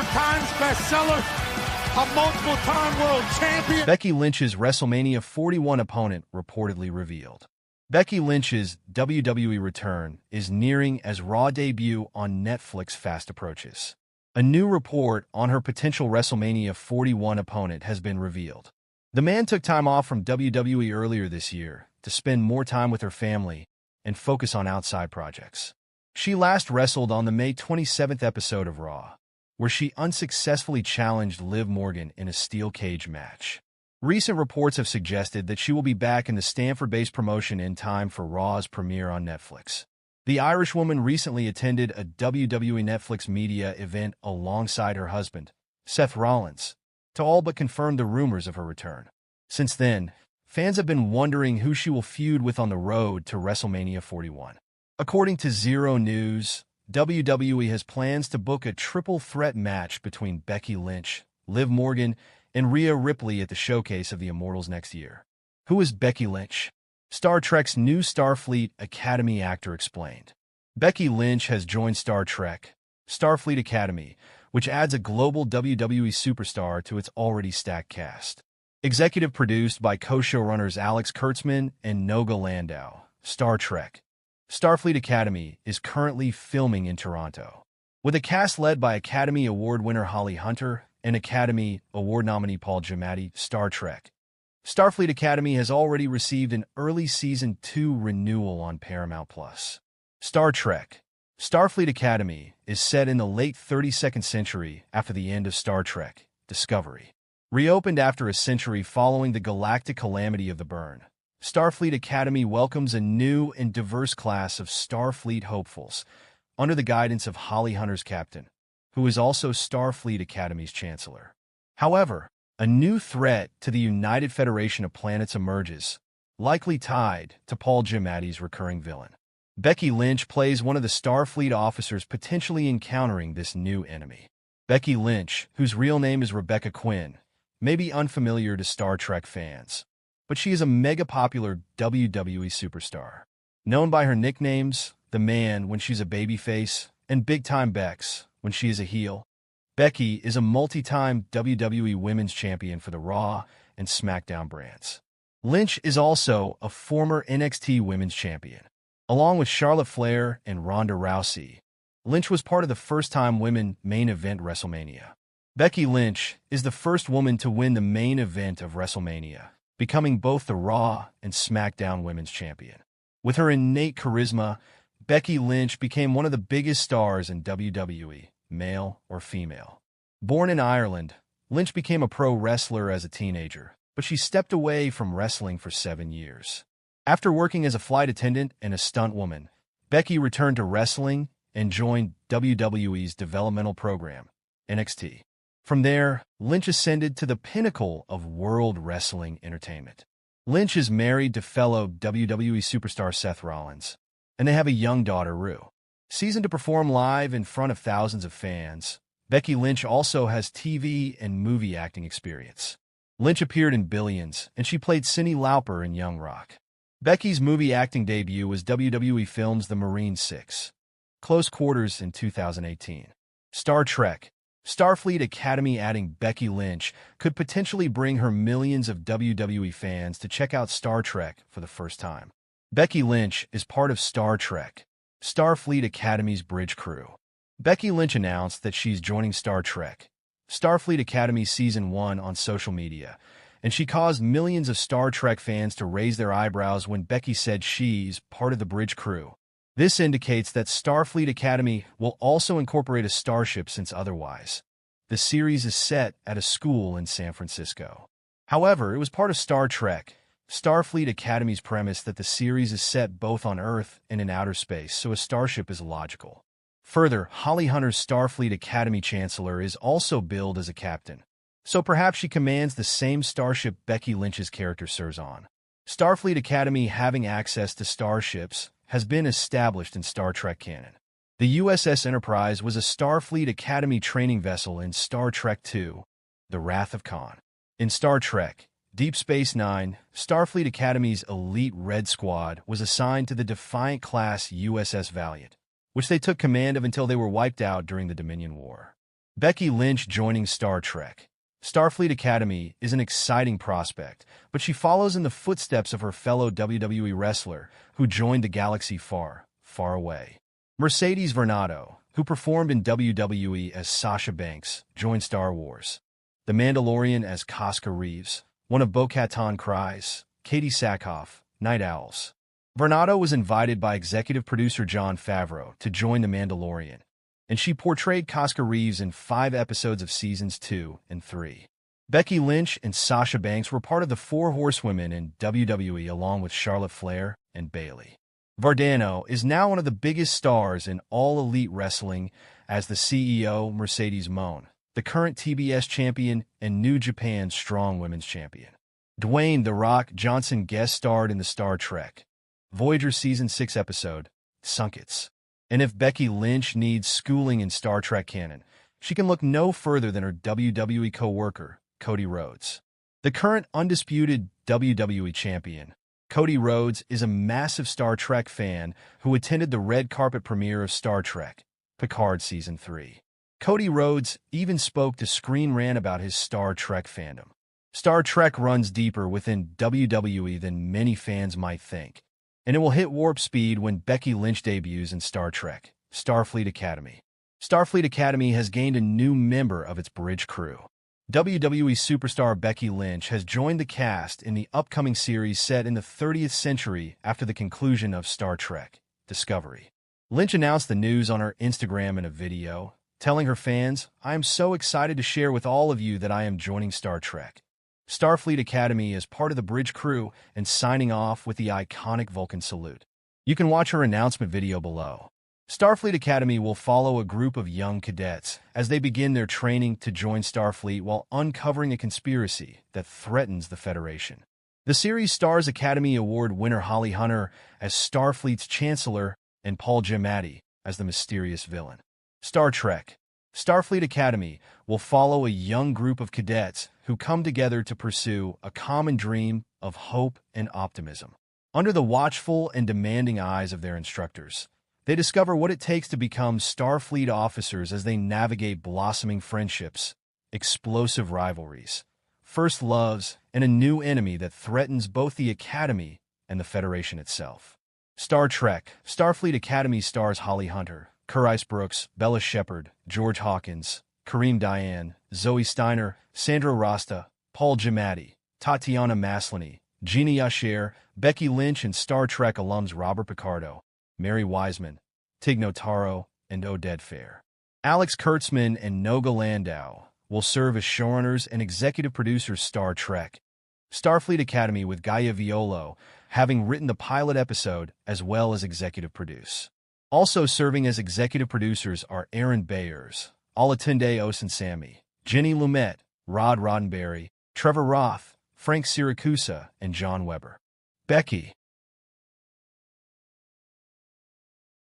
York Times bestseller, a multiple-time world champion. Becky Lynch's WrestleMania 41 opponent reportedly revealed. Becky Lynch's WWE return is nearing as Raw debut on Netflix fast approaches. A new report on her potential WrestleMania 41 opponent has been revealed. The man took time off from WWE earlier this year to spend more time with her family and focus on outside projects. She last wrestled on the May 27th episode of Raw, where she unsuccessfully challenged Liv Morgan in a steel cage match. Recent reports have suggested that she will be back in the Stanford-based promotion in time for Raw's premiere on Netflix. The Irishwoman recently attended a WWE Netflix media event alongside her husband, Seth Rollins, to all but confirm the rumors of her return. Since then, fans have been wondering who she will feud with on the road to WrestleMania 41. According to Zero News, WWE has plans to book a triple threat match between Becky Lynch, Liv Morgan, and Rhea Ripley at the Showcase of the Immortals next year. Who is Becky Lynch? Star Trek's new Starfleet Academy actor explained. Becky Lynch has joined Star Trek, Starfleet Academy, which adds a global WWE superstar to its already stacked cast. Executive produced by co-showrunners Alex Kurtzman and Noga Landau, Star Trek, Starfleet Academy is currently filming in Toronto. With a cast led by Academy Award winner Holly Hunter and Academy Award nominee Paul Giamatti, Star Trek, Starfleet Academy has already received an early Season 2 renewal on Paramount+. Star Trek, Starfleet Academy is set in the late 32nd century after the end of Star Trek, Discovery. Reopened after a century following the galactic calamity of the Burn, Starfleet Academy welcomes a new and diverse class of Starfleet hopefuls under the guidance of Holly Hunter's captain, who is also Starfleet Academy's chancellor. However, a new threat to the United Federation of Planets emerges, likely tied to Paul Giamatti's recurring villain. Becky Lynch plays one of the Starfleet officers potentially encountering this new enemy. Becky Lynch, whose real name is Rebecca Quinn, may be unfamiliar to Star Trek fans, but she is a mega-popular WWE superstar. Known by her nicknames, The Man when she's a babyface, and Big Time Bex when she is a heel, Becky is a multi-time WWE Women's Champion for the Raw and SmackDown brands. Lynch is also a former NXT Women's Champion. Along with Charlotte Flair and Ronda Rousey, Lynch was part of the first-time women main event WrestleMania. Becky Lynch is the first woman to win the main event of WrestleMania, becoming both the Raw and SmackDown Women's Champion. With her innate charisma, Becky Lynch became one of the biggest stars in WWE, male or female. Born in Ireland, Lynch became a pro wrestler as a teenager, but she stepped away from wrestling for 7 years. After working as a flight attendant and a stunt woman, Becky returned to wrestling and joined WWE's developmental program, NXT. From there, Lynch ascended to the pinnacle of world wrestling entertainment. Lynch is married to fellow WWE superstar Seth Rollins, and they have a young daughter, Rue. Seasoned to perform live in front of thousands of fans, Becky Lynch also has TV and movie acting experience. Lynch appeared in Billions, and she played Cyndi Lauper in Young Rock. Becky's movie acting debut was WWE Films' The Marine 6, Close Quarters in 2018. Star Trek, Starfleet Academy adding Becky Lynch could potentially bring her millions of WWE fans to check out Star Trek for the first time. Becky Lynch is part of Star Trek, Starfleet Academy's bridge crew. Becky Lynch announced that she's joining Star Trek, Starfleet Academy Season 1 on social media, and she caused millions of Star Trek fans to raise their eyebrows when Becky said she's part of the bridge crew. This indicates that Starfleet Academy will also incorporate a starship since otherwise. The series is set at a school in San Francisco. However, it was part of Star Trek, Starfleet Academy's premise that the series is set both on Earth and in outer space, so a starship is logical. Further, Holly Hunter's Starfleet Academy Chancellor is also billed as a captain, so perhaps she commands the same starship Becky Lynch's character serves on. Starfleet Academy having access to starships has been established in Star Trek canon. The USS Enterprise was a Starfleet Academy training vessel in Star Trek II, The Wrath of Khan. In Star Trek, Deep Space Nine, Starfleet Academy's elite Red Squad was assigned to the Defiant-class USS Valiant, which they took command of until they were wiped out during the Dominion War. Becky Lynch joining Star Trek. Starfleet Academy is an exciting prospect, but she follows in the footsteps of her fellow WWE wrestler who joined the galaxy far, far away. Mercedes Varnado, who performed in WWE as Sasha Banks, joined Star Wars. The Mandalorian as Casca Reeves, one of Bo-Katan Kryze, Katie Sackhoff, Night Owls. Varnado was invited by executive producer Jon Favreau to join The Mandalorian, and she portrayed Casca Reeves in 5 episodes of seasons 2 and 3. Becky Lynch and Sasha Banks were part of the 4 horsewomen in WWE along with Charlotte Flair and Bayley. Varnado is now one of the biggest stars in all elite wrestling as the CEO Mercedes Moné, the current TBS champion and New Japan Strong Women's champion. Dwayne "The Rock" Johnson guest starred in the Star Trek Voyager Season 6 episode, Sunkets. And if Becky Lynch needs schooling in Star Trek canon, she can look no further than her WWE co-worker, Cody Rhodes. The current undisputed WWE champion, Cody Rhodes, is a massive Star Trek fan who attended the red carpet premiere of Star Trek Picard Season 3. Cody Rhodes even spoke to Screen Rant about his Star Trek fandom. Star Trek runs deeper within WWE than many fans might think, and it will hit warp speed when Becky Lynch debuts in Star Trek Starfleet Academy. Starfleet Academy has gained a new member of its bridge crew. WWE superstar Becky Lynch has joined the cast in the upcoming series set in the 30th century after the conclusion of Star Trek Discovery. Lynch announced the news on her Instagram in a video, telling her fans, "I am so excited to share with all of you that I am joining Star Trek Starfleet Academy as part of the bridge crew and signing off with the iconic Vulcan salute." You can watch her announcement video below. Starfleet Academy will follow a group of young cadets as they begin their training to join Starfleet while uncovering a conspiracy that threatens the Federation. The series stars Academy Award winner Holly Hunter as Starfleet's Chancellor and Paul Giamatti as the mysterious villain. Star Trek Starfleet Academy will follow a young group of cadets who come together to pursue a common dream of hope and optimism. Under the watchful and demanding eyes of their instructors, they discover what it takes to become Starfleet officers as they navigate blossoming friendships, explosive rivalries, first loves, and a new enemy that threatens both the Academy and the Federation itself. Star Trek Starfleet Academy stars Holly Hunter, Carice Brooks, Bella Shepard, George Hawkins, Kareem Diane, Zoe Steiner, Sandra Rasta, Paul Giamatti, Tatiana Maslany, Jeannie Usher, Becky Lynch, and Star Trek alums Robert Picardo, Mary Wiseman, Tig Notaro, and Oded Fair. Alex Kurtzman and Noga Landau will serve as showrunners and executive producers Star Trek Starfleet Academy, with Gaia Violo having written the pilot episode as well as executive produce. Also serving as executive producers are Aaron Bayers, Olatunde Osunsami, Jenny Lumet, Rod Roddenberry, Trevor Roth, Frank Siracusa, and John Weber. Becky